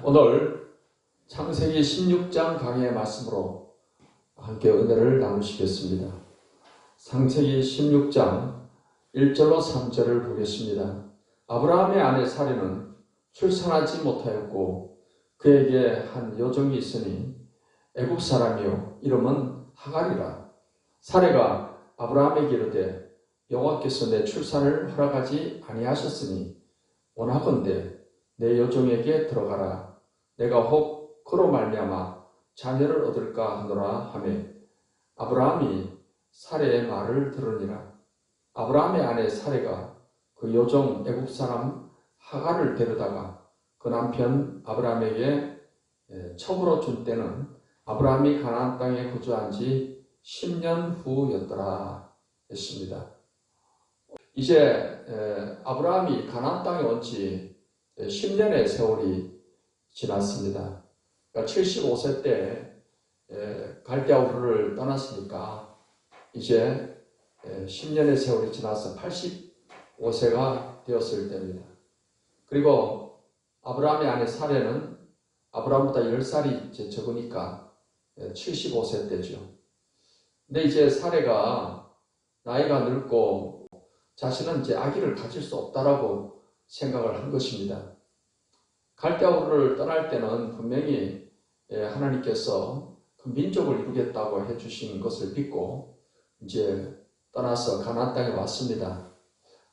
오늘 창세기 16장 강의의 말씀으로 함께 은혜를 나누시겠습니다. 창세기 16장 1절로 3절을 보겠습니다. 아브라함의 아내 사레는 출산하지 못하였고 그에게 한 여종이 있으니 애굽 사람이요 이름은 하갈이라. 사레가 아브라함에게 이르되 여호와께서 내 출산을 허락하지 아니하셨으니 원하건대 내 여종에게 들어가라. 내가 혹 그로 말미암아 자녀를 얻을까 하노라 하매 아브라함이 사레의 말을 들으니라. 아브라함의 아내 사레가 그 여종 애굽 사람 하갈을 데려다가 그 남편 아브라함에게 첩으로 준 때는 아브라함이 가나안 땅에 거주한 지 10년 후였더라 했습니다. 이제 아브라함이 가나안 땅에 온 지 10년의 세월이 지났습니다. 그러니까 75세 때 갈대아 우르를 떠났으니까 이제 10년의 세월이 지나서 85세가 되었을 때입니다. 그리고 아브라함의 아내 사레는 아브라함보다 10살이 이제 적으니까 75세 때죠. 근데 이제 사레가 나이가 늙고 자신은 이제 아기를 가질 수 없다라고 생각을 한 것입니다. 갈대아 우르를 떠날 때는 분명히 하나님께서 그 민족을 이루겠다고 해주신 것을 믿고 이제 떠나서 가나안 땅에 왔습니다.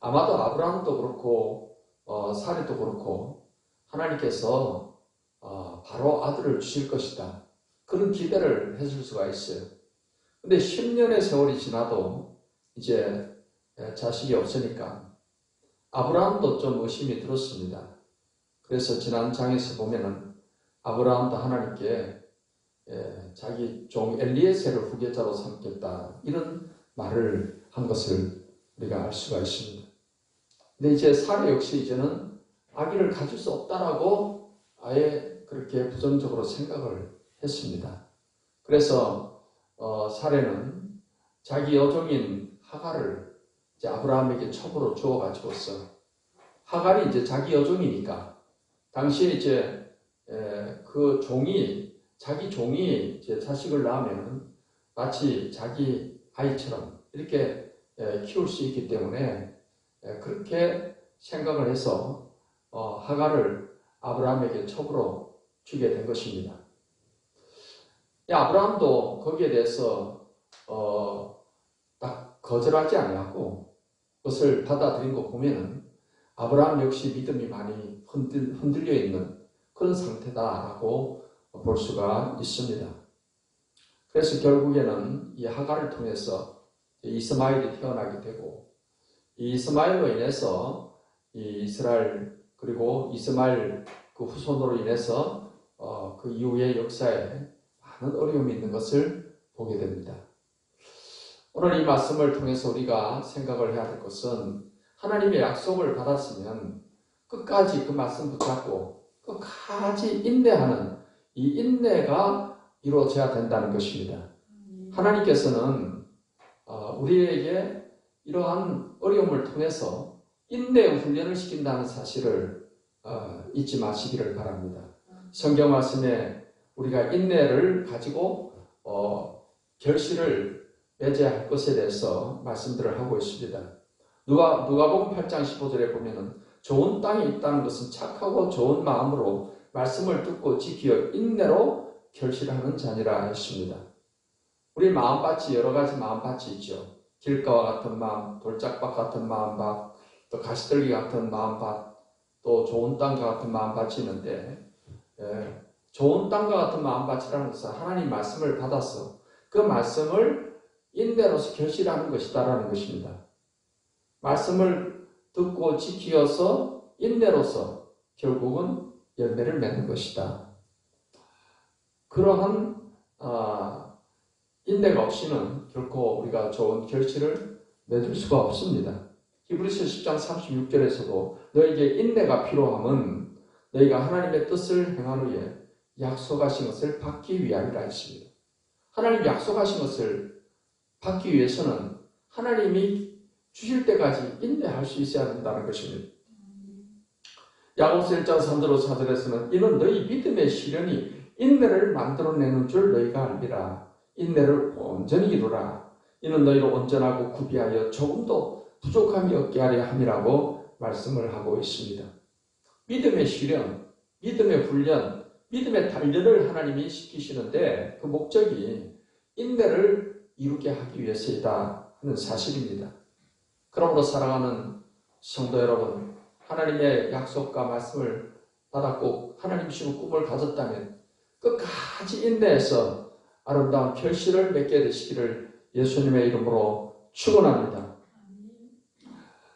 아마도 아브라함도 그렇고 사레도 그렇고 하나님께서 바로 아들을 주실 것이다. 그런 기대를 했을 수가 있어요. 근데 10년의 세월이 지나도 이제 자식이 없으니까 아브라함도 좀 의심이 들었습니다. 그래서 지난 장에서 보면은 아브라함도 하나님께 자기 종 엘리에셀을 후계자로 삼겠다 이런 말을 한 것을 우리가 알 수가 있습니다. 근데 이제 사레 역시 이제는 아기를 가질 수 없다라고 아예 그렇게 부정적으로 생각을 했습니다. 그래서 사레는 자기 여종인 하갈을 이제 아브라함에게 첩으로 주어가지고서 하갈이 이제 자기 여종이니까 당시에 이제 그 자기 종이 이제 자식을 낳으면 마치 자기 아이처럼 이렇게 키울 수 있기 때문에 그렇게 생각을 해서 하갈을 아브라함에게 첩으로 주게 된 것입니다. 아브라함도 거기에 대해서 딱 거절하지 아니하고 그것을 받아들인 거 보면은 아브라함 역시 믿음이 많이 흔들려 있는 그런 상태다라고 볼 수가 있습니다. 그래서 결국에는 이 하갈을 통해서 이스마엘이 태어나게 되고 이 이스마엘로 인해서 이 이스라엘 그리고 이스마엘 그 후손으로 인해서 그 이후의 역사에 많은 어려움이 있는 것을 보게 됩니다. 오늘 이 말씀을 통해서 우리가 생각을 해야 될 것은 하나님의 약속을 받았으면 끝까지 그 말씀 붙잡고 끝까지 인내하는 이 인내가 이루어져야 된다는 것입니다. 하나님께서는 우리에게 이러한 어려움을 통해서 인내의 훈련을 시킨다는 사실을 잊지 마시기를 바랍니다. 성경 말씀에 우리가 인내를 가지고 결실을 맺어야 할 것에 대해서 말씀들을 하고 있습니다. 누가복음 8장 15절에 보면은 좋은 땅이 있다는 것은 착하고 좋은 마음으로 말씀을 듣고 지키어 인내로 결실하는 자니라 했습니다. 우리 마음밭이 여러 가지 마음밭이 있죠. 길가와 같은 마음, 돌짝밭 같은 마음밭, 또 가시떨기 같은 마음밭, 또 좋은 땅과 같은 마음밭이 있는데 좋은 땅과 같은 마음밭이라는 것은 하나님 말씀을 받아서 그 말씀을 인내로서 결실하는 것이다라는 것입니다. 말씀을 듣고 지키어서 인내로서 결국은 열매를 맺는 것이다. 그러한 인내가 없이는 결코 우리가 좋은 결실을 맺을 수가 없습니다. 히브리서 10장 36절에서도 너에게 인내가 필요함은 너희가 하나님의 뜻을 행한 후에 약속하신 것을 받기 위함이라 했습니다. 하나님 약속하신 것을 받기 위해서는 하나님이 주실 때까지 인내할 수 있어야 된다는 것입니다. 야고보서 1장 3절 4절에서는 이는 너희 믿음의 시련이 인내를 만들어내는 줄 너희가 알리라. 인내를 온전히 이루라. 이는 너희를 온전하고 구비하여 조금도 부족함이 없게 하려 함이라고 말씀을 하고 있습니다. 믿음의 시련, 믿음의 훈련, 믿음의 단련을 하나님이 시키시는데 그 목적이 인내를 이루게 하기 위해서이다 하는 사실입니다. 그러므로 사랑하는 성도 여러분, 하나님의 약속과 말씀을 받았고 하나님 주신 꿈을 가졌다면 끝까지 인내해서 아름다운 결실을 맺게 되시기를 예수님의 이름으로 축원합니다.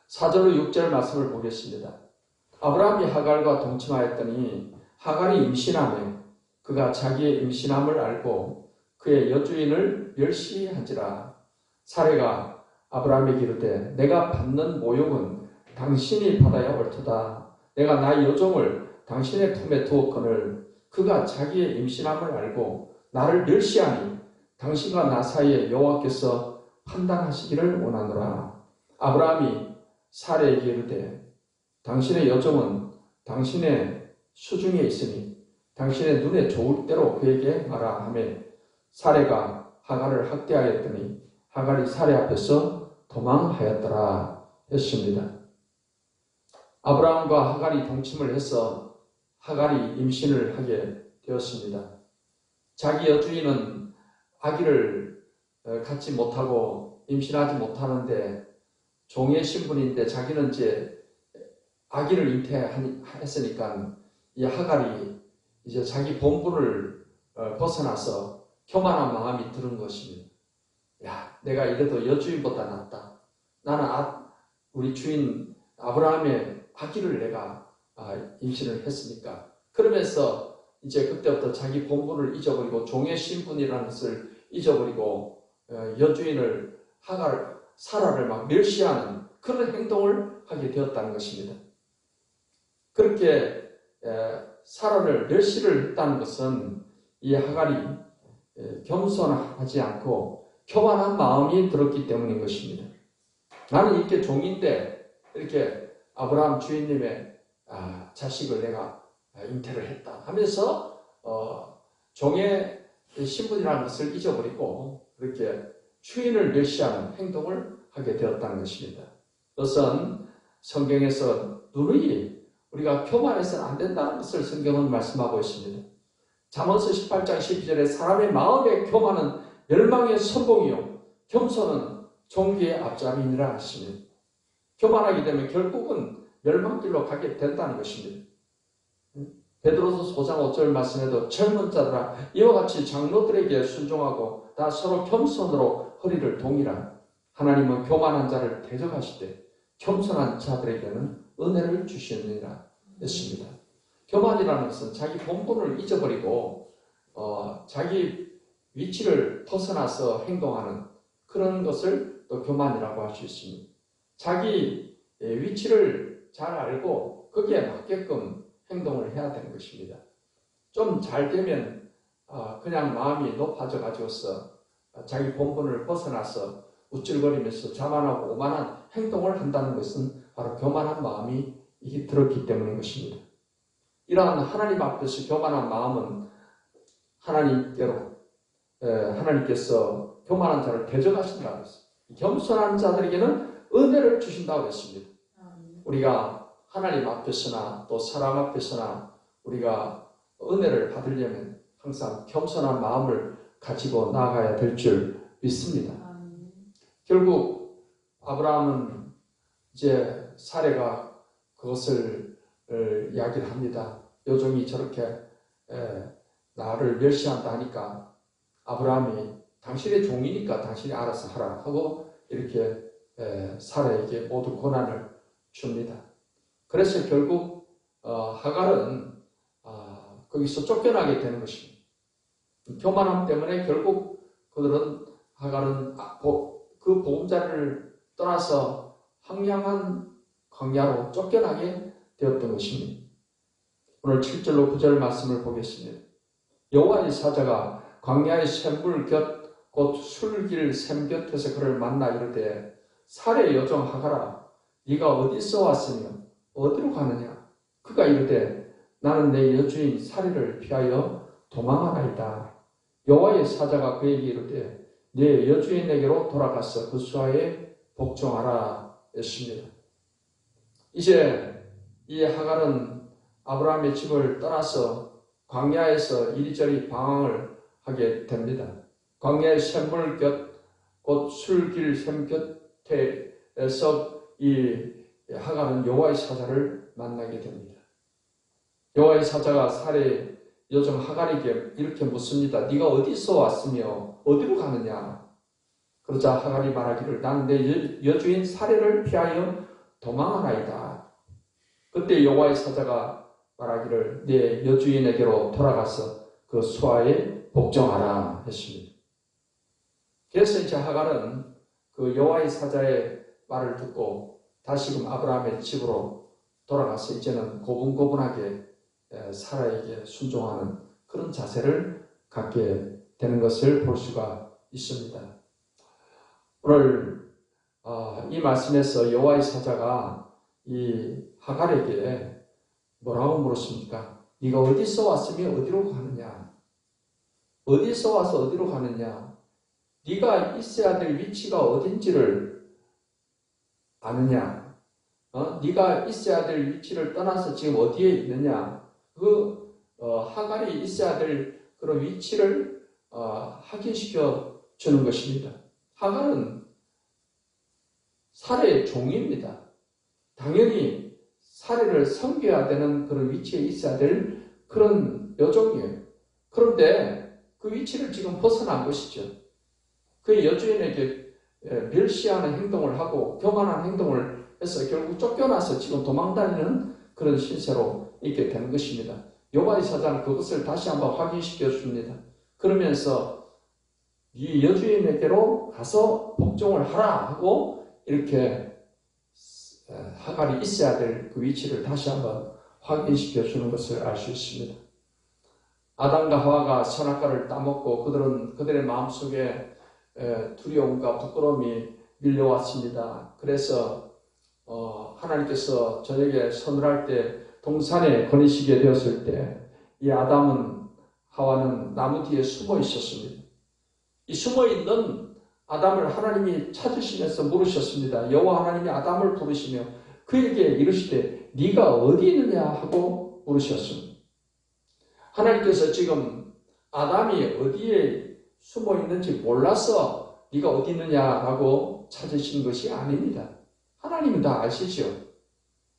4절로 6절 말씀을 보겠습니다. 아브라함이 하갈과 동침하였더니 하갈이 임신하며 그가 자기의 임신함을 알고 그의 여주인을 멸시한지라. 사레가 아브라함에게 이르되 내가 받는 모욕은 당신이 받아야 옳도다. 내가 나의 여종을 당신의 품에 두었거늘 그가 자기의 임신함을 알고 나를 멸시하니 당신과 나 사이에 여호와께서 판단하시기를 원하노라. 아브라함이 사레에게 이르되 당신의 여종은 당신의 수중에 있으니 당신의 눈에 좋을 대로 그에게 말하 하며 사레가 하갈을 학대하였더니 하갈이 사레 앞에서 도망하였더라 했습니다. 아브라함과 하갈이 동침을 해서 하갈이 임신을 하게 되었습니다. 자기 여주인은 아기를 갖지 못하고 임신하지 못하는데 종의 신분인데 자기는 이제 아기를 잉태했으니까 이 하갈이 이제 자기 본분을 벗어나서 교만한 마음이 드는 것입니다. 야, 내가 이래도 여주인보다 낫다. 나는 우리 주인 아브라함의 아기를 내가 임신을 했으니까. 그러면서 이제 그때부터 자기 본분을 잊어버리고 종의 신분이라는 것을 잊어버리고 여주인을 사라를 막 멸시하는 그런 행동을 하게 되었다는 것입니다. 그렇게 사라를 멸시를 했다는 것은 이 하갈이 겸손하지 않고 교만한 마음이 들었기 때문인 것입니다. 나는 이렇게 종인데 이렇게 아브라함 주인님의 자식을 내가 잉태를 했다 하면서 종의 신분이라는 것을 잊어버리고 그렇게 주인을 멸시하는 행동을 하게 되었다는 것입니다. 그것은 성경에서 누누이 우리가 교만해서는 안 된다는 것을 성경은 말씀하고 있습니다. 잠언서 18장 12절에 사람의 마음의 교만은 멸망의 선봉이요 겸손은 존귀의 앞잡이니라 하시니 교만하게 되면 결국은 멸망길로 가게 된다는 것입니다. 베드로서 5장 5절 말씀에도 젊은 자들아 이와 같이 장로들에게 순종하고 다 서로 겸손으로 허리를 동이라. 하나님은 교만한 자를 대적하시되 겸손한 자들에게는 은혜를 주시느니라 했습니다. 교만이라는 것은 자기 본분을 잊어버리고 자기 위치를 벗어나서 행동하는 그런 것을 또 교만이라고 할 수 있습니다. 자기 위치를 잘 알고 거기에 맞게끔 행동을 해야 되는 것입니다. 좀 잘 되면 그냥 마음이 높아져 가지고서 자기 본분을 벗어나서 우쭐거리면서 자만하고 오만한 행동을 한다는 것은 바로 교만한 마음이 들었기 때문인 것입니다. 이러한 하나님 앞에서 교만한 마음은 하나님께서 교만한 자를 대적하신다고 했어요. 겸손한 자들에게는 은혜를 주신다고 했습니다. 우리가 하나님 앞에서나 또 사람 앞에서나 우리가 은혜를 받으려면 항상 겸손한 마음을 가지고 나아가야 될 줄 믿습니다. 결국 아브라함은 이제 사레가 그것을 이야기를 합니다. 여종이 저렇게 나를 멸시한다 하니까 아브라함이 당신의 종이니까 당신이 알아서 하라 하고 이렇게 사레에게 모두 고난을 줍니다. 그래서 결국 하갈은 거기서 쫓겨나게 되는 것입니다. 교만함 때문에 결국 하갈은 그 보금자리를 떠나서 황량한 광야로 쫓겨나게 되었던 것입니다. 오늘 7절로 9절 말씀을 보겠습니다. 여호와의 사자가 광야의 샘물 곁 곧 술길 샘 곁에서 그를 만나 이르되 사레 여종 하갈아 네가 어디서 왔으며 어디로 가느냐 그가 이르되 나는 내 여주인 사리를 피하여 도망하나이다. 여호와의 사자가 그에게 이르되 내 여주인에게로 돌아가서 그 수하에 복종하라 했습니다. 이제 이 하갈은 아브라함의 집을 떠나서 광야에서 이리저리 방황을 하게 됩니다. 광야의 샘물 곁, 곧 술길 샘 곁에서 이 하갈은 여호와의 사자를 만나게 됩니다. 여호와의 사자가 사례 여종 하갈에게 이렇게 묻습니다. 네가 어디서 왔으며 어디로 가느냐? 그러자 하갈이 말하기를 나는 내 여주인 사례를 피하여 도망하나이다. 그때 여호와의 사자가 말하기를 내 여주인에게로 돌아가서 그 수하에 복종하라 했습니다. 그래서 이제 하갈은 그 여호와의 사자의 말을 듣고 다시금 아브라함의 집으로 돌아가서 이제는 고분고분하게 사라에게 순종하는 그런 자세를 갖게 되는 것을 볼 수가 있습니다. 오늘 이 말씀에서 여호와의 사자가 이 하갈에게 뭐라고 물었습니까? 네가 어디서 왔으며 어디로 가느냐? 어디서 와서 어디로 가느냐? 네가 있어야 될 위치가 어딘지를 아느냐? 네가 있어야 될 위치를 떠나서 지금 어디에 있느냐? 하갈이 있어야 될 그런 위치를 확인시켜 주는 것입니다. 하갈은 사례의 종입니다. 당연히 사례를 섬겨야 되는 그런 위치에 있어야 될 그런 여종이에요. 그런데 그 위치를 지금 벗어난 것이죠. 그 여주인에게 멸시하는 행동을 하고 교만한 행동을 해서 결국 쫓겨나서 지금 도망다니는 그런 신세로 있게 되는 것입니다. 여호와의 사자는 그것을 다시 한번 확인시켜 줍니다. 그러면서 이 여주인에게로 가서 복종을 하라 하고 이렇게 하갈이 있어야 될 그 위치를 다시 한번 확인시켜 주는 것을 알 수 있습니다. 아담과 하와가 선악과를 따먹고 그들의 마음속에 두려움과 부끄러움이 밀려왔습니다. 그래서 하나님께서 저녁에 서늘할 때 동산에 거니시게 되었을 때 이 아담은 하와는 나무 뒤에 숨어 있었습니다. 이 숨어 있는 아담을 하나님이 찾으시면서 물으셨습니다. 여호와 하나님이 아담을 부르시며 그에게 이르시되 네가 어디 있느냐 하고 물으셨습니다. 하나님께서 지금 아담이 어디에 숨어 있는지 몰라서 네가 어디 있느냐라고 찾으신 것이 아닙니다. 하나님은 다 아시죠.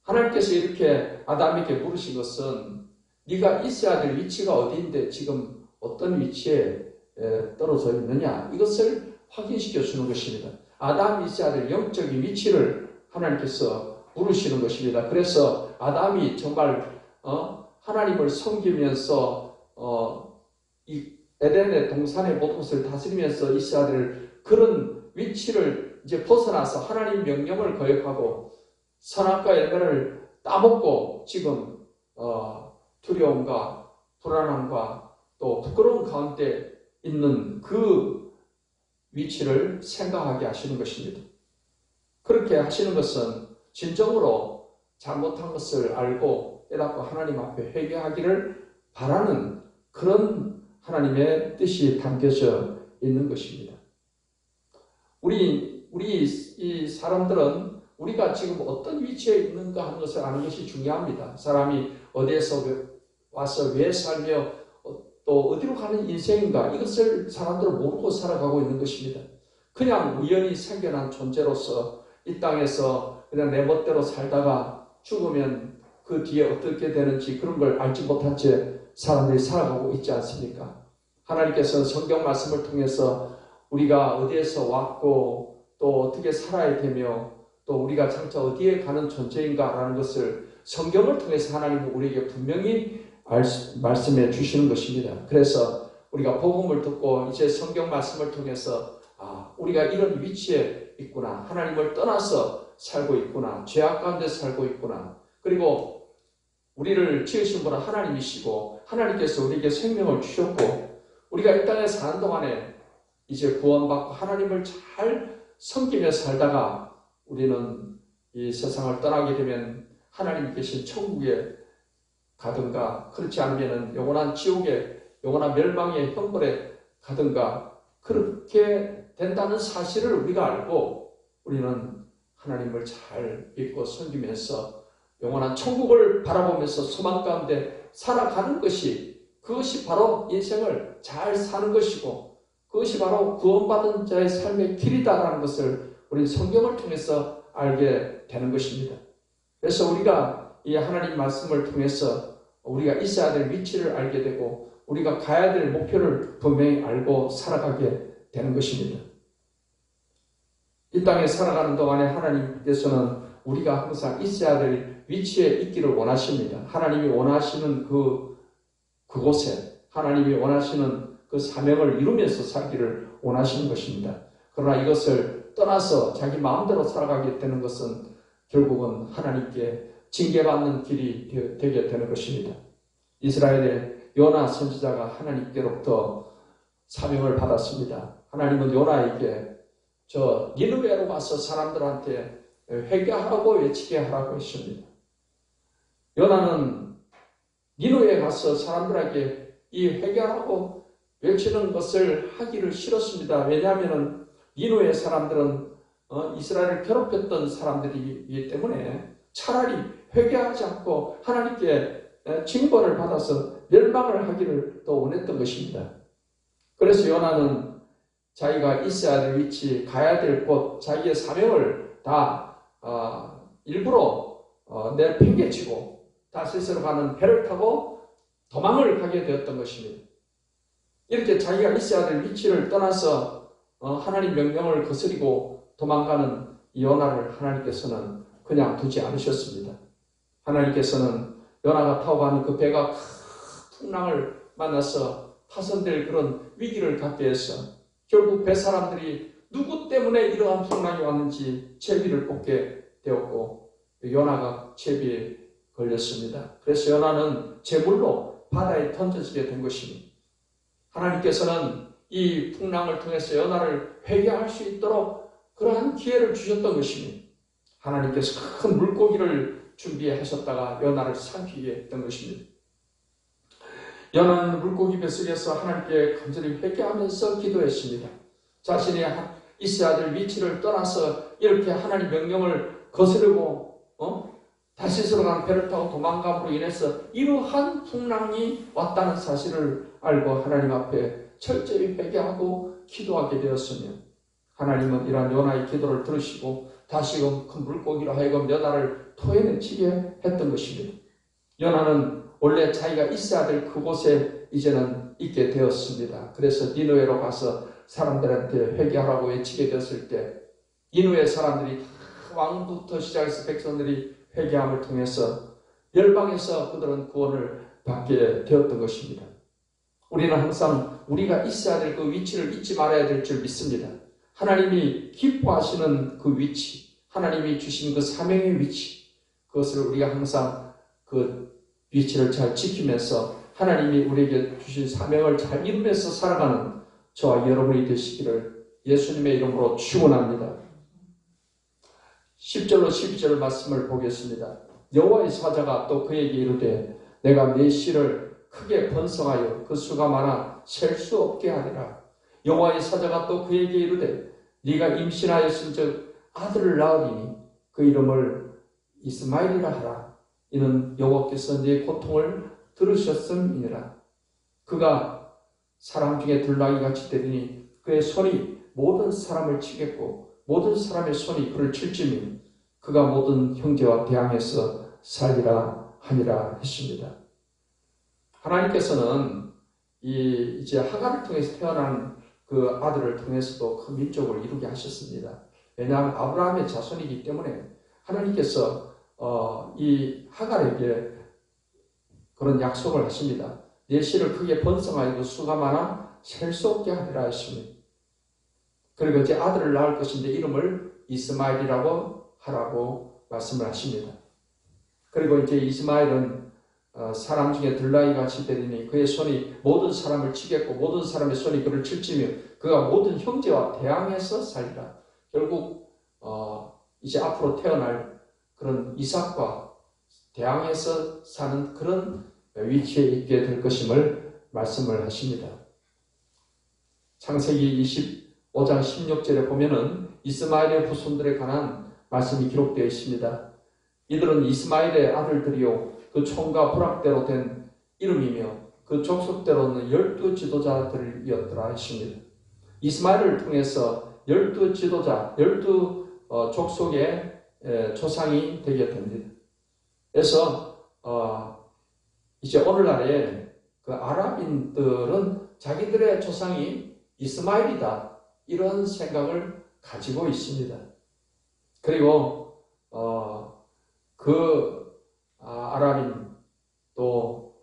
하나님께서 이렇게 아담에게 물으신 것은 네가 있어야 될 위치가 어디인데 지금 어떤 위치에 떨어져 있느냐 이것을 확인시켜 주는 것입니다. 아담이 있어야 될 영적인 위치를 하나님께서 물으시는 것입니다. 그래서 아담이 정말 하나님을 섬기면서 이 에덴의 동산의 모든 것을 다스리면서 있어야 될 그런 위치를 이제 벗어나서 하나님 명령을 거역하고 선악과 열매를 따먹고 지금 두려움과 불안함과 또 부끄러움 가운데 있는 그 위치를 생각하게 하시는 것입니다. 그렇게 하시는 것은 진정으로 잘못한 것을 알고 깨닫고 하나님 앞에 회개하기를 바라는 그런 하나님의 뜻이 담겨져 있는 것입니다. 우리 이 사람들은 우리가 지금 어떤 위치에 있는가 하는 것을 아는 것이 중요합니다. 사람이 어디에서 와서 왜 살며 또 어디로 가는 인생인가 이것을 사람들은 모르고 살아가고 있는 것입니다. 그냥 우연히 생겨난 존재로서 이 땅에서 그냥 내 멋대로 살다가 죽으면 그 뒤에 어떻게 되는지 그런 걸 알지 못한 채 사람들이 살아가고 있지 않습니까? 하나님께서는 성경 말씀을 통해서 우리가 어디에서 왔고 또 어떻게 살아야 되며 또 우리가 장차 어디에 가는 존재인가라는 것을 성경을 통해서 하나님은 우리에게 분명히 말씀해 주시는 것입니다. 그래서 우리가 복음을 듣고 이제 성경 말씀을 통해서 우리가 이런 위치에 있구나. 하나님을 떠나서 살고 있구나. 죄악 가운데 살고 있구나. 그리고 우리를 지으신 분은 하나님이시고 하나님께서 우리에게 생명을 주셨고 우리가 이 땅에 사는 동안에 이제 구원받고 하나님을 잘 섬기며 살다가 우리는 이 세상을 떠나게 되면 하나님이 계신 천국에 가든가, 그렇지 않으면 영원한 지옥에, 영원한 멸망의 형벌에 가든가, 그렇게 된다는 사실을 우리가 알고 우리는 하나님을 잘 믿고 섬기면서 영원한 천국을 바라보면서 소망 가운데 살아가는 것이, 그것이 바로 인생을 잘 사는 것이고 그것이 바로 구원받은 자의 삶의 길이다라는 것을 우리 성경을 통해서 알게 되는 것입니다. 그래서 우리가 이 하나님 말씀을 통해서 우리가 있어야 될 위치를 알게 되고 우리가 가야 될 목표를 분명히 알고 살아가게 되는 것입니다. 이 땅에 살아가는 동안에 하나님께서는 우리가 항상 있어야 될 위치에 있기를 원하십니다. 하나님이 원하시는 그곳에, 하나님이 원하시는 그 사명을 이루면서 살기를 원하시는 것입니다. 그러나 이것을 떠나서 자기 마음대로 살아가게 되는 것은 결국은 하나님께 징계받는 길이 되게 되는 것입니다. 이스라엘의 요나 선지자가 하나님께로부터 사명을 받았습니다. 하나님은 요나에게 저 니느웨로 가서 사람들한테 회개하라고 외치게 하라고 했습니다. 요나는 니느웨에 가서 사람들에게 이 회개하라고 외치는 것을 하기를 싫었습니다. 왜냐하면 니느웨 사람들은 이스라엘을 괴롭혔던 사람들이기 때문에 차라리 회개하지 않고 하나님께 징벌을 받아서 멸망을 하기를 또 원했던 것입니다. 그래서 요나는 자기가 있어야 될 위치, 가야 될 곳, 자기의 사명을 다 일부러 내팽개치고 다시스로 가는 배를 타고 도망을 가게 되었던 것입니다. 이렇게 자기가 있어야 될 위치를 떠나서 하나님 명령을 거스리고 도망가는 이 요나를 하나님께서는 그냥 두지 않으셨습니다. 하나님께서는 요나가 타고 가는 그 배가 큰 풍랑을 만나서 파손될 그런 위기를 갖게 해서 결국 배 사람들이 누구 때문에 이러한 풍랑이 왔는지 제비를 뽑게 되었고 요나가 제비에 걸렸습니다. 그래서 요나는 제물로 바다에 던져지게 된 것입니다. 하나님께서는 이 풍랑을 통해서 요나를 회개할 수 있도록 그러한 기회를 주셨던 것입니다. 하나님께서 큰 물고기를 준비하셨다가 요나를 삼키게 했던 것입니다. 요나는 물고기 뱃속에서 하나님께 간절히 회개하면서 기도했습니다. 자신이 있어야 될 위치를 떠나서 이렇게 하나님 명령을 거스르고 다시스로 간 배를 타고 도망감으로 인해서 이러한 풍랑이 왔다는 사실을 알고 하나님 앞에 철저히 회개하고 기도하게 되었으며 하나님은 이러한 요나의 기도를 들으시고 다시금 큰 물고기로 하여금 요나를 토해내치게 했던 것입니다. 요나는 원래 자기가 있어야 될 그곳에 이제는 있게 되었습니다. 그래서 니느웨로 가서 사람들한테 회개하라고 외치게 됐을 때 니느웨 사람들이 왕부터 시작해서 백성들이 회개함을 통해서 멸망에서 그들은 구원을 받게 되었던 것입니다. 우리는 항상 우리가 있어야 될 그 위치를 잊지 말아야 될 줄 믿습니다. 하나님이 기뻐하시는 그 위치, 하나님이 주신 그 사명의 위치, 그것을 우리가 항상 그 위치를 잘 지키면서 하나님이 우리에게 주신 사명을 잘 이루면서 살아가는 저와 여러분이 되시기를 예수님의 이름으로 축원합니다. 10절로 12절 말씀을 보겠습니다. 여호와의 사자가 또 그에게 이르되 내가 네 씨를 크게 번성하여 그 수가 많아 셀 수 없게 하리라. 여호와의 사자가 또 그에게 이르되 네가 임신하였은즉 아들을 낳으리니 그 이름을 이스마엘이라 하라. 이는 여호와께서 네 고통을 들으셨음이니라. 그가 사람 중에 들나귀같이 되리니 그의 손이 모든 사람을 치겠고 모든 사람의 손이 그를 칠지니 그가 모든 형제와 대항해서 살리라 하니라 했습니다. 하나님께서는 이제 하갈을 통해서 태어난 그 아들을 통해서도 그 민족을 이루게 하셨습니다. 왜냐하면 아브라함의 자손이기 때문에 하나님께서 이 하갈에게 그런 약속을 하십니다. 내 씨를 크게 번성하여 수가 많아 셀 수 없게 하리라 했습니다. 그리고 이제 아들을 낳을 것인데 이름을 이스마엘이라고 하라고 말씀을 하십니다. 그리고 이제 이스마엘은 사람 중에 들나귀같이 되리니 그의 손이 모든 사람을 치겠고 모든 사람의 손이 그를 칠지며 그가 모든 형제와 대항해서 살리라. 결국 이제 앞으로 태어날 그런 이삭과 대항해서 사는 그런 위치에 있게 될 것임을 말씀을 하십니다. 창세기 25장 16절에 보면은 이스마엘의 후손들에 관한 말씀이 기록되어 있습니다. 이들은 이스마엘의 아들들이요 그 총과 부락대로 된 이름이며 그 족속대로는 12 지도자들이었더라 했습니다. 이스마엘을 통해서 12 지도자, 12 족속의 조상이 되게 됩니다. 그래서 이제 오늘날에 그 아랍인들은 자기들의 조상이 이스마엘이다 이런 생각을 가지고 있습니다. 그리고 아랍인 또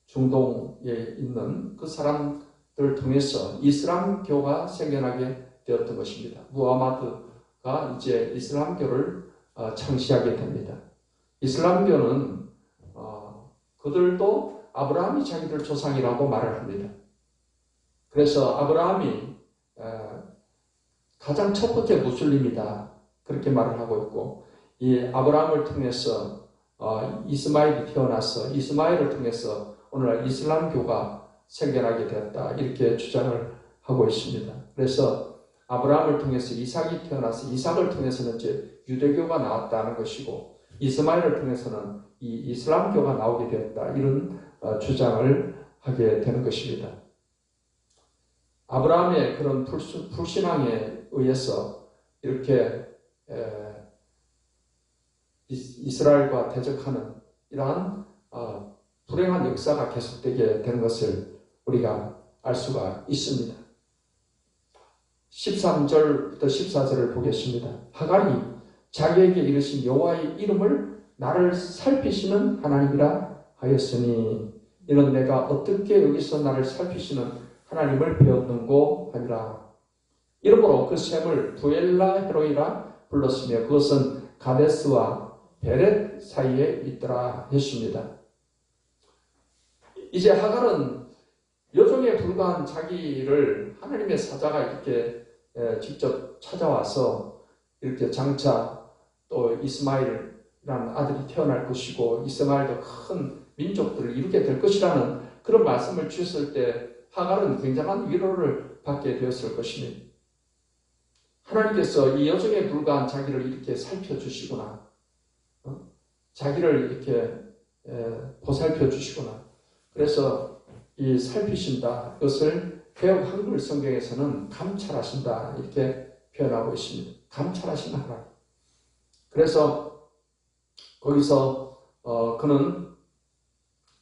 중동에 있는 그 사람들을 통해서 이슬람교가 생겨나게 되었던 것입니다. 무하마드가 이제 이슬람교를 창시하게 됩니다. 이슬람교는 그들도 아브라함이 자기들 조상이라고 말을 합니다. 그래서 아브라함이 가장 첫 번째 무슬림이다 그렇게 말을 하고 있고, 이 아브라함을 통해서 이스마엘이 태어나서 이스마엘을 통해서 오늘날 이슬람교가 생겨나게 되었다 이렇게 주장을 하고 있습니다. 그래서 아브라함을 통해서 이삭이 태어나서 이삭을 통해서는 이제 유대교가 나왔다는 것이고, 이스마엘을 통해서는 이 이슬람교가 나오게 되었다 이런 주장을 하게 되는 것입니다. 아브라함의 그런 불신앙에 의해서 이렇게 이스라엘과 대적하는 이러한 불행한 역사가 계속되게 되는 것을 우리가 알 수가 있습니다. 13절부터 14절을 보겠습니다. 하갈이 자기에게 이르신 여호와의 이름을 나를 살피시는 하나님이라 하였으니 이는 내가 어떻게 여기서 나를 살피시는 하나님을 배웠는고 하니라. 이러므로 그 셈을 부엘라 헤로이라 불렀으며 그것은 가데스와 베렛 사이에 있더라 했습니다. 이제 하갈은 여종에 불과한 자기를 하나님의 사자가 이렇게 직접 찾아와서 이렇게 장차 또 이스마엘이라는 아들이 태어날 것이고 이스마엘도 큰 민족들을 이루게 될 것이라는 그런 말씀을 주셨을 때 하갈은 굉장한 위로를 받게 되었을 것입니다. 하나님께서 이 여종에 불과한 자기를 이렇게 살펴주시구나, 자기를 이렇게 보살펴 주시구나. 그래서 이 살피신다, 그것을 개역 한글 성경에서는 감찰하신다 이렇게 표현하고 있습니다. 감찰하시는 하나님. 그래서 거기서 그는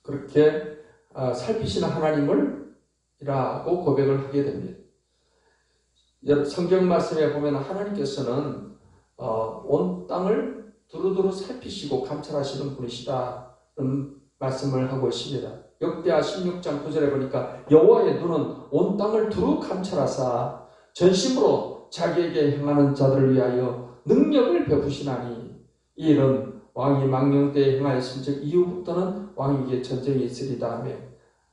그렇게 살피시는 하나님을 이라고 고백을 하게 됩니다. 성경 말씀에 보면 하나님께서는 온 땅을 두루두루 살피시고 감찰하시는 분이시다 는 말씀을 하고 있습니다. 역대하 16장 9절에 보니까 여호와의 눈은 온 땅을 두루 감찰하사 전심으로 자기에게 행하는 자들을 위하여 능력을 베푸시나니 이 일은 왕이 망령 때에 행하였음즉 이후부터는 왕에게 전쟁이 있으리다 하며,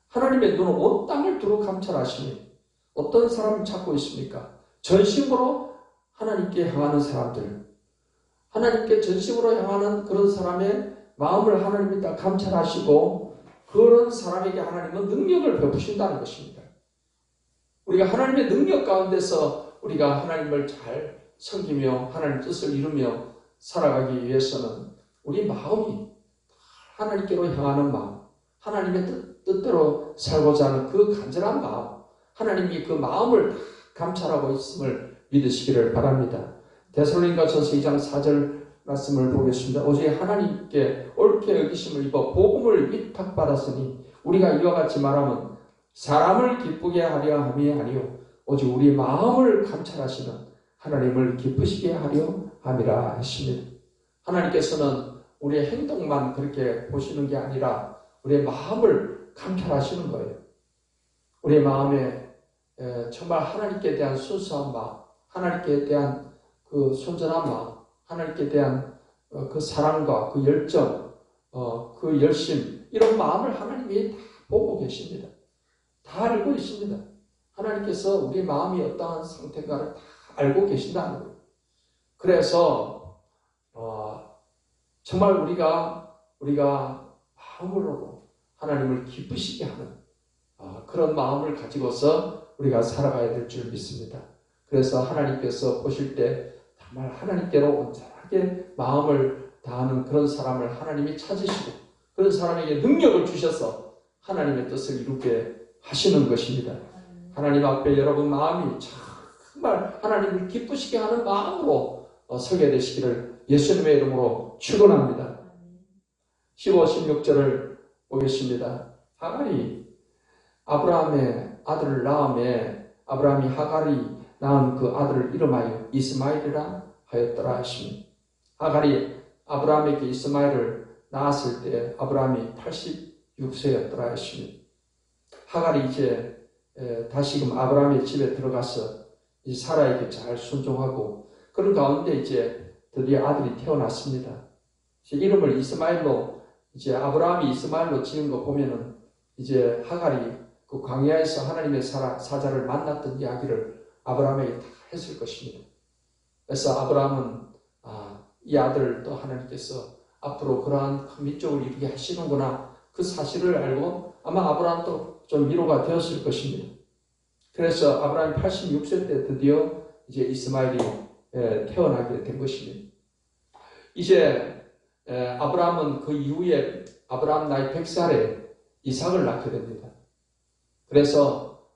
하나님의 눈은 온 땅을 두루 감찰하시니 어떤 사람을 찾고 있습니까? 전심으로 하나님께 향하는 사람들, 하나님께 전심으로 향하는 그런 사람의 마음을 하나님이 다 감찰하시고 그런 사람에게 하나님은 능력을 베푸신다는 것입니다. 우리가 하나님의 능력 가운데서 우리가 하나님을 잘 섬기며 하나님 뜻을 이루며 살아가기 위해서는 우리 마음이 하나님께로 향하는 마음, 하나님의 뜻대로 살고자 하는 그 간절한 마음, 하나님이 그 마음을 감찰하고 있음을 믿으시기를 바랍니다. 데살로니가전서 2장 4절 말씀을 보겠습니다. 오직 하나님께 옳게 여기심을 입어 복음을 위탁받았으니 우리가 이와 같이 말하면 사람을 기쁘게 하려 함이 아니요 오직 우리 마음을 감찰하시는 하나님을 기쁘시게 하려 함이라 했습니다. 하나님께서는 우리의 행동만 그렇게 보시는 게 아니라 우리의 마음을 감찰하시는 거예요. 우리의 마음에 정말 하나님께 대한 순수한 마음, 하나님께 대한 그 순전한 마음, 하나님께 대한 그 사랑과 그 열정, 그 열심, 이런 마음을 하나님이 다 보고 계십니다. 다 알고 있습니다. 하나님께서 우리 마음이 어떠한 상태인가를 다 알고 계신다는 거예요. 그래서 정말 우리가 마음으로도 하나님을 기쁘시게 하는 그런 마음을 가지고서 우리가 살아가야 될 줄 믿습니다. 그래서 하나님께서 보실 때 정말 하나님께로 온전하게 마음을 다하는 그런 사람을 하나님이 찾으시고 그런 사람에게 능력을 주셔서 하나님의 뜻을 이루게 하시는 것입니다. 하나님 앞에 여러분 마음이 정말 하나님을 기쁘시게 하는 마음으로 서게 되시기를 예수님의 이름으로 축원합니다. 15, 16절을 보겠습니다. 하갈이 아브라함의 아들을 낳음에 아브라함이 하갈이 낳은 그 아들을 이름하여 이스마엘이라 하였더라 하시니 하갈이 아브라함에게 이스마엘을 낳았을 때 아브라함이 86세였더라 하시니 하갈이 이제 다시금 아브라함의 집에 들어가서 이 사라에게 잘 순종하고 그런 가운데 이제 드디어 아들이 태어났습니다. 이름을 이스마엘로 이제 아브라함이 이스마엘로 지은 거 보면은 이제 하갈이 그 광야에서 하나님의 사자를 만났던 이야기를 아브라함에게 다 했을 것입니다. 그래서 아브라함은 이 아들 또 하나님께서 앞으로 그러한 큰 민족을 이루게 하시는구나 그 사실을 알고 아마 아브라함도 좀 위로가 되었을 것입니다. 그래서 아브라함이 86세 때 드디어 이제 이스마엘이 태어나게 된 것입니다. 이제 아브라함은 그 이후에 아브라함 나이 100살에 이삭을 낳게 됩니다. 그래서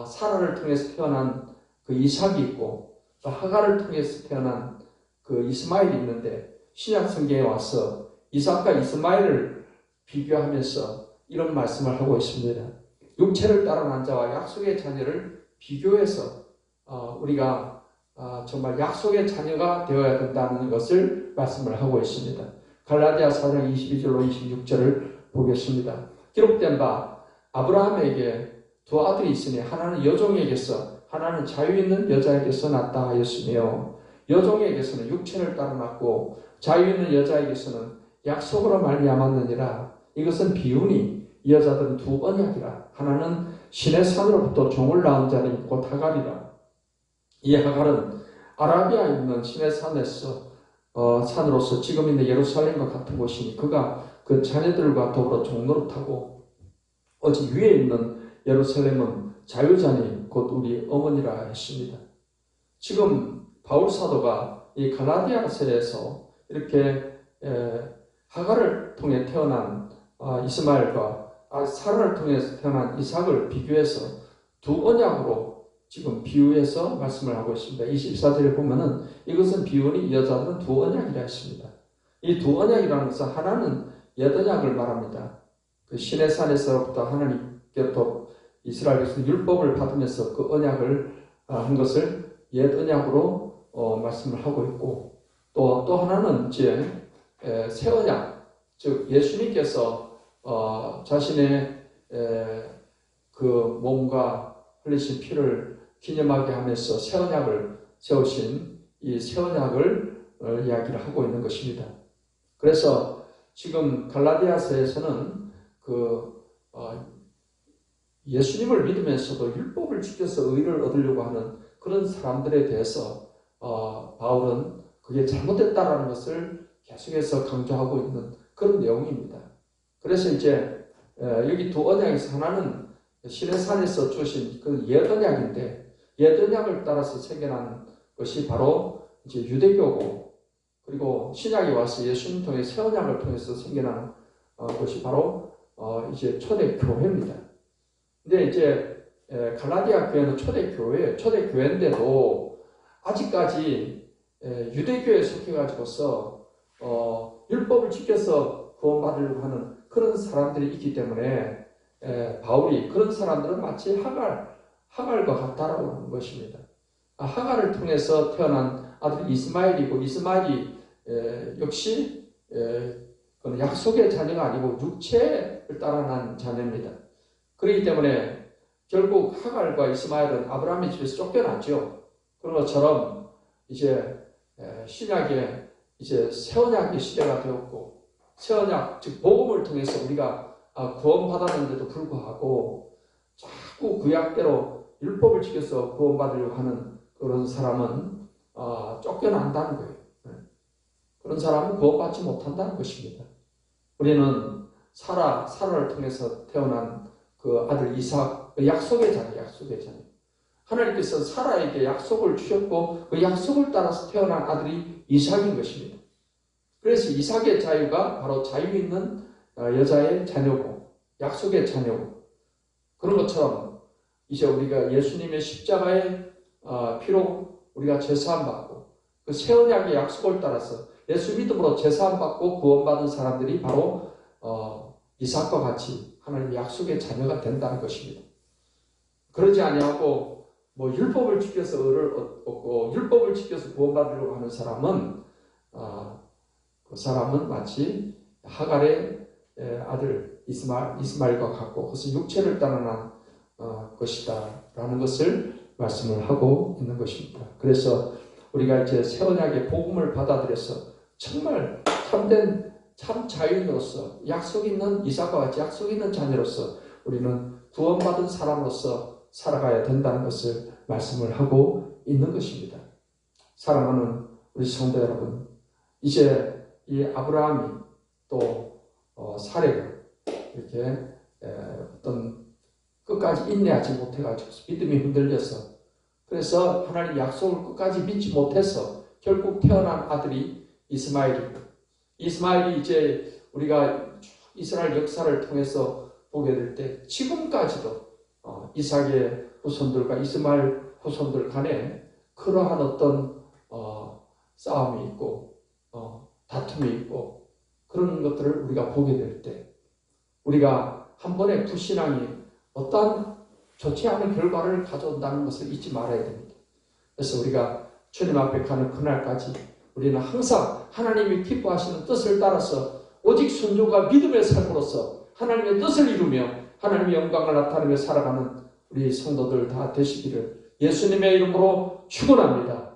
사라를 통해서 태어난 그 이삭이 있고 또 하갈을 통해서 태어난 그 이스마엘이 있는데 신약 성경에 와서 이삭과 이스마엘을 비교하면서 이런 말씀을 하고 있습니다. 육체를 따라 난 자와 약속의 자녀를 비교해서 우리가 정말 약속의 자녀가 되어야 된다는 것을 말씀을 하고 있습니다. 갈라디아 4장 22절로 26절을 보겠습니다. 기록된 바 아브라함에게 두 아들이 있으니 하나는 여종에게서 하나는 자유 있는 여자에게서 낳다 하였으며 여종에게서는 육체를 따라 낳고 자유 있는 여자에게서는 약속으로 말미암았느니라. 이것은 비유니 이 여자들은 두 언약이라. 하나는 신의 산으로부터 종을 낳은 자는 곧 하갈이라. 이 하갈은 아라비아에 있는 신의 산으로서 지금 있는 예루살렘과 같은 곳이니 그가 그 자녀들과 더불어 종노릇하고 어디 위에 있는 예루살렘은 자유자니 곧 우리 어머니라 했습니다. 지금 바울 사도가 이 갈라디아서에서 이렇게 하갈을 통해 태어난 이스마엘과 사라를 통해서 태어난 이삭을 비교해서 두 언약으로 지금 비유해서 말씀을 하고 있습니다. 24절에 보면은 이것은 비유니 이 여자들은 두 언약이라 했습니다. 이 두 언약이라는 것은 하나는 옛 언약을 말합니다. 그 신의 산에서부터 하나님께로부터 이스라엘 백성 율법을 받으면서 그 언약을 한 것을 옛 언약으로 말씀을 하고 있고 또 하나는 이제 새 언약, 즉 예수님께서 자신의 그 몸과 흘리신 피를 기념하게 하면서 새 언약을 세우신 이 새 언약을 이야기를 하고 있는 것입니다. 그래서 지금 갈라디아서에서는 예수님을 믿으면서도 율법을 지켜서 의를 얻으려고 하는 그런 사람들에 대해서 바울은 그게 잘못됐다라는 것을 계속해서 강조하고 있는 그런 내용입니다. 그래서 이제 여기 두 언약에서 하나는 신의 산에서 주신 그 옛 언약인데 옛 언약을 따라서 생겨난 것이 바로 이제 유대교고 그리고 신약에 와서 예수님 통해 새 언약을 통해서 생겨난 것이 바로 이제 초대 교회입니다. 근데 이제 갈라디아 교회는 초대 교회인데도 아직까지 유대교에 속해가지고서 율법을 지켜서 구원받으려고 하는 그런 사람들이 있기 때문에 바울이 그런 사람들은 마치 하갈과 같다라고 하는 것입니다. 하갈을 통해서 태어난 아들이 이스마엘이고 이스마엘이 역시 그건 약속의 자녀가 아니고 육체를 따라 난 자녀입니다. 그렇기 때문에 결국 하갈과 이스마엘은 아브라함의 집에서 쫓겨났죠. 그런 것처럼 이제 신약에 이제 새 언약의 시대가 되었고 새 언약 즉 복음을 통해서 우리가 구원받았는데도 불구하고 자꾸 구약대로 율법을 지켜서 구원받으려고 하는 그런 사람은 쫓겨난다는 거예요. 그런 사람은 구원받지 못한다는 것입니다. 우리는 사라를 통해서 태어난 그 아들 이삭, 그 약속의 자녀. 하나님께서 사라에게 약속을 주셨고 그 약속을 따라서 태어난 아들이 이삭인 것입니다. 그래서 이삭의 자유가 바로 자유 있는 여자의 자녀고 약속의 자녀고 그런 것처럼 이제 우리가 예수님의 십자가에 피로 우리가 제사함 받고 그 새 언약의 약속을 따라서 예수 믿음으로 제사함 받고 구원받은 사람들이 바로 이삭과 같이 하나님의 약속의 자녀가 된다는 것입니다. 그러지 아니하고 뭐 율법을 지켜서 의를 얻고 율법을 지켜서 구원받으려고 하는 사람은 그 사람은 마치 하갈의 아들 이스마엘과 같고 그것은 육체를 따라난 것이다 라는 것을 말씀을 하고 있는 것입니다. 그래서 우리가 이제 새 언약의 복음을 받아들여서 정말 참된 참 자유인으로서 약속 있는 이삭과 같이 약속 있는 자녀로서 우리는 구원받은 사람으로서 살아가야 된다는 것을 말씀을 하고 있는 것입니다. 사랑하는 우리 성도 여러분, 이제 이 아브라함이 또 사례가 이렇게 어떤 끝까지 인내하지 못해가지고 믿음이 흔들려서 그래서 하나님 약속을 끝까지 믿지 못해서 결국 태어난 아들이 이스마엘입니다. 이스마엘이 이제 우리가 이스라엘 역사를 통해서 보게 될 때 지금까지도 이삭의 후손들과 이스마엘 후손들 간에 그러한 어떤 싸움이 있고 다툼이 있고 그런 것들을 우리가 보게 될 때 우리가 한 번의 불신앙이 어떠한 좋지 않은 결과를 가져온다는 것을 잊지 말아야 됩니다. 그래서 우리가 주님 앞에 가는 그날까지 우리는 항상 하나님이 기뻐하시는 뜻을 따라서 오직 순종과 믿음의 삶으로서 하나님의 뜻을 이루며 하나님의 영광을 나타내며 살아가는 우리 성도들 다 되시기를 예수님의 이름으로 축원합니다.